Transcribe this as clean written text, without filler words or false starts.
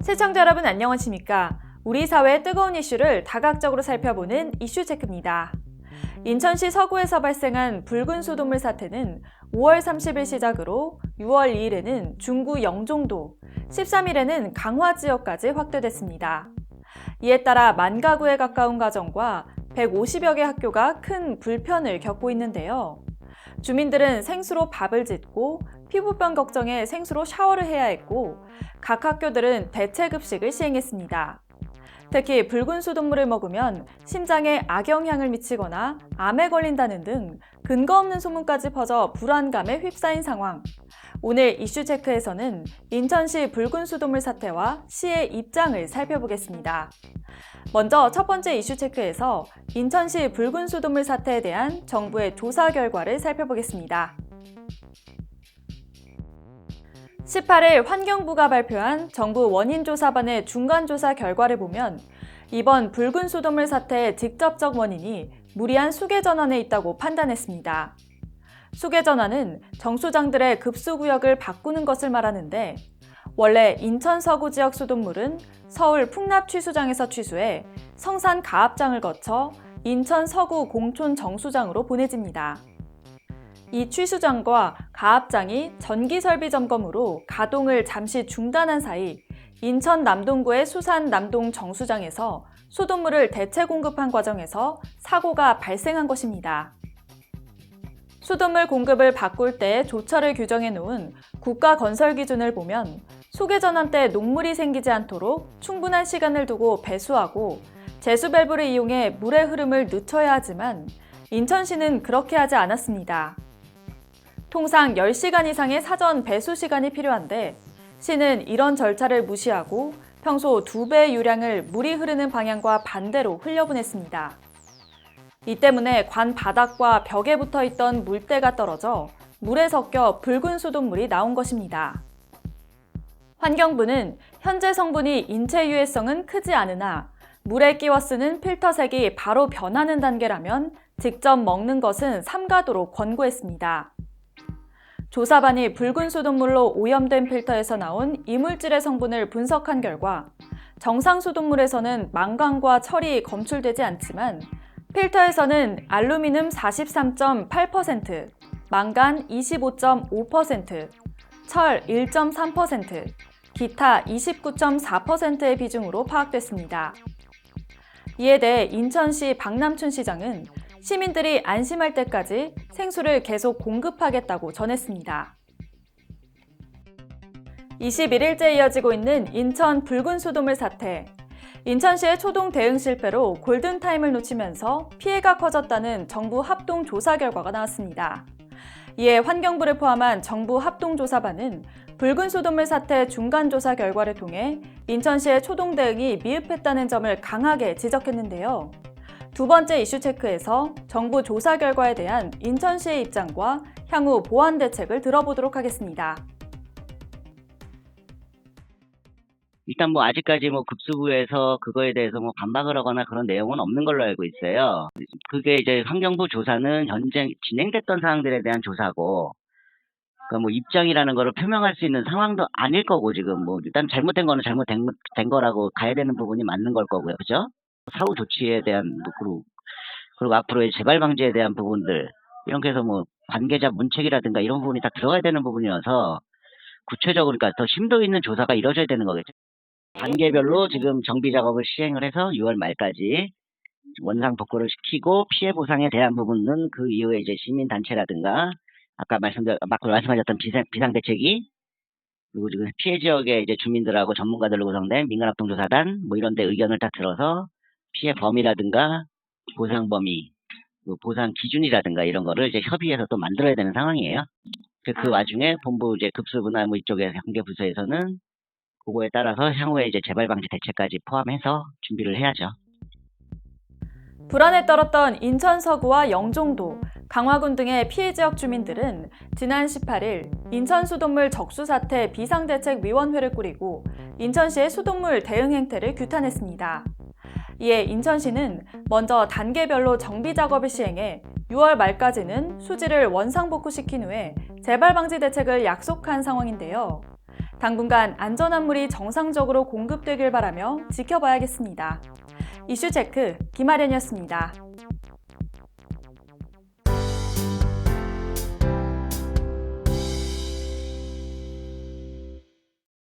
시청자 여러분 안녕하십니까? 우리 사회의 뜨거운 이슈를 다각적으로 살펴보는 이슈체크입니다. 인천시 서구에서 발생한 붉은 수돗물 사태는 5월 30일 시작으로 6월 2일에는 중구 영종도, 13일에는 강화 지역까지 확대됐습니다. 이에 따라 만 가구에 가까운 가정과 150여 개 학교가 큰 불편을 겪고 있는데요. 주민들은 생수로 밥을 짓고 피부병 걱정에 생수로 샤워를 해야 했고 각 학교들은 대체급식을 시행했습니다. 특히 붉은 수돗물을 먹으면 심장에 악영향을 미치거나 암에 걸린다는 등 근거 없는 소문까지 퍼져 불안감에 휩싸인 상황. 오늘 이슈체크에서는 인천시 붉은 수돗물 사태와 시의 입장을 살펴보겠습니다. 먼저 첫 번째 이슈체크에서 인천시 붉은 수돗물 사태에 대한 정부의 조사 결과를 살펴보겠습니다. 18일 환경부가 발표한 정부 원인조사반의 중간조사 결과를 보면 이번 붉은 수돗물 사태의 직접적 원인이 무리한 수계전환에 있다고 판단했습니다. 수계전환은 정수장들의 급수구역을 바꾸는 것을 말하는데 원래 인천 서구 지역 수돗물은 서울 풍납 취수장에서 취수해 성산 가압장을 거쳐 인천 서구 공촌 정수장으로 보내집니다. 이 취수장과 가압장이 전기설비 점검으로 가동을 잠시 중단한 사이 인천 남동구의 수산 남동 정수장에서 수돗물을 대체 공급한 과정에서 사고가 발생한 것입니다. 수돗물 공급을 바꿀 때 조처를 규정해 놓은 국가 건설 기준을 보면 수계전환 때 녹물이 생기지 않도록 충분한 시간을 두고 배수하고 제수 밸브를 이용해 물의 흐름을 늦춰야 하지만 인천시는 그렇게 하지 않았습니다. 통상 10시간 이상의 사전 배수 시간이 필요한데 시는 이런 절차를 무시하고 평소 2배의 유량을 물이 흐르는 방향과 반대로 흘려보냈습니다. 이 때문에 관 바닥과 벽에 붙어 있던 물때가 떨어져 물에 섞여 붉은 수돗물이 나온 것입니다. 환경부는 현재 성분이 인체 유해성은 크지 않으나 물에 끼워 쓰는 필터색이 바로 변하는 단계라면 직접 먹는 것은 삼가도록 권고했습니다. 조사반이 붉은 수돗물로 오염된 필터에서 나온 이물질의 성분을 분석한 결과 정상 수돗물에서는 망간과 철이 검출되지 않지만 필터에서는 알루미늄 43.8%, 망간 25.5%, 철 1.3%, 기타 29.4%의 비중으로 파악됐습니다. 이에 대해 인천시 박남춘시장은 시민들이 안심할 때까지 생수를 계속 공급하겠다고 전했습니다. 21일째 이어지고 있는 인천 붉은 수돗물 사태. 인천시의 초동 대응 실패로 골든타임을 놓치면서 피해가 커졌다는 정부 합동조사 결과가 나왔습니다. 이에 환경부를 포함한 정부 합동조사반은 붉은 수돗물 사태 중간조사 결과를 통해 인천시의 초동 대응이 미흡했다는 점을 강하게 지적했는데요. 두 번째 이슈 체크에서 정부 조사 결과에 대한 인천시의 입장과 향후 보완 대책을 들어보도록 하겠습니다. 일단 아직까지 급수구에서 그거에 대해서 반박을 하거나 그런 내용은 없는 걸로 알고 있어요. 그게 이제 환경부 조사는 현재 진행됐던 사항들에 대한 조사고, 그러니까 입장이라는 거를 표명할 수 있는 상황도 아닐 거고, 지금 일단 잘못된 거는 잘못된 거라고 가야 되는 부분이 맞는 걸 거고요. 그죠? 사후 조치에 대한, 그리고 앞으로의 재발 방지에 대한 부분들, 이렇게 해서 관계자 문책이라든가 이런 부분이 다 들어가야 되는 부분이어서 구체적으로, 그러니까 더 심도 있는 조사가 이루어져야 되는 거겠죠. 단계별로 지금 정비 작업을 시행을 해서 6월 말까지 원상 복구를 시키고 피해 보상에 대한 부분은 그 이후에 이제 시민단체라든가 아까 말씀하셨던 비상대책위, 그리고 지금 피해 지역의 이제 주민들하고 전문가들로 구성된 민간합동조사단 이런 데 의견을 다 들어서 피해 범위라든가 보상 범위, 보상 기준이라든가 이런 거를 이제 협의해서 또 만들어야 되는 상황이에요. 그 와중에 본부 이제 급수부나 이쪽에 관계 부서에서는 그거에 따라서 향후에 이제 재발 방지 대책까지 포함해서 준비를 해야죠. 불안에 떨었던 인천 서구와 영종도, 강화군 등의 피해 지역 주민들은 지난 18일 인천 수돗물 적수 사태 비상대책위원회를 꾸리고 인천시의 수돗물 대응 행태를 규탄했습니다. 이에 인천시는 먼저 단계별로 정비 작업을 시행해 6월 말까지는 수지를 원상복구시킨 후에 재발 방지 대책을 약속한 상황인데요. 당분간 안전한 물이 정상적으로 공급되길 바라며 지켜봐야겠습니다. 이슈체크 김아련이었습니다.